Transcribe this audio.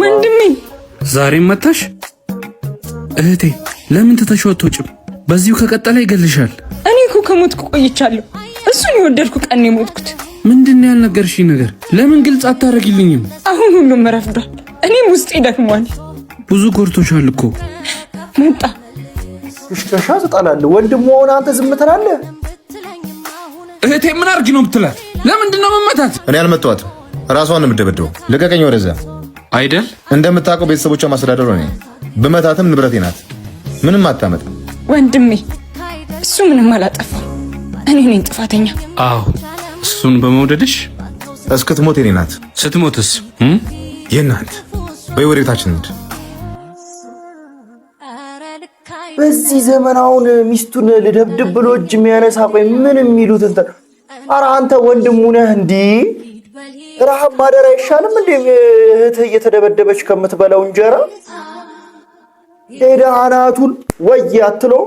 ወንድሜ ዛሬም መጣሽ? እህቴ ለምን ተተሽው አትወጭም? በዚሁ ከቀጠለ ይገልሻል። እኔ እኮ ከሞትኩ ቆይቻለሁ። እሱን የወደድኩ ቀን የሞትኩት። ምንድነው ያልነገርሽኝ ነገር? ለምን ግልጽ አታረጊልኝም? አሁን ሁሉም ረፍዷል። እኔም ውስጤ ደክሟል። ብዙ ጎርቶሻል እኮ። መጣ ሽሻ ተጣላለ። ወንድሙ ሆነ አንተ ዝም ትላለህ? እህቴ ምን አርጊ ነው የምትላት? ለምንድን ነው መመታት? እኔ አልመጣኋትም። ራሷን ነው የምትደበደበው። ልቀቀኝ ወደዛ። አይደል እንደምታውቀው ቤተሰቦቿ ማስተዳደሩ እኔ በመታትም ንብረቴ ናት። ምንም አታመጣም። ወንድሜ እሱ ምንም አላጠፋም። እኔ ነኝ ጥፋተኛ። አዎ እሱን በመውደድሽ እስክትሞት የኔ ናት። ስትሞትስ የናንተ በወሬታችን እንድ በዚህ ዘመን አሁን ሚስቱን ልደብድብ ብሎ እጅ የሚያነሳ ቆይ ምን የሚሉት እንተ ኧረ አንተ ወንድሙ ነህ እንዴ? ረሃብ ማደር አይሻልም እንዴ? እህትህ እየተደበደበች ከምትበላው እንጀራ ሄደህ አናቱን ወይ አትለው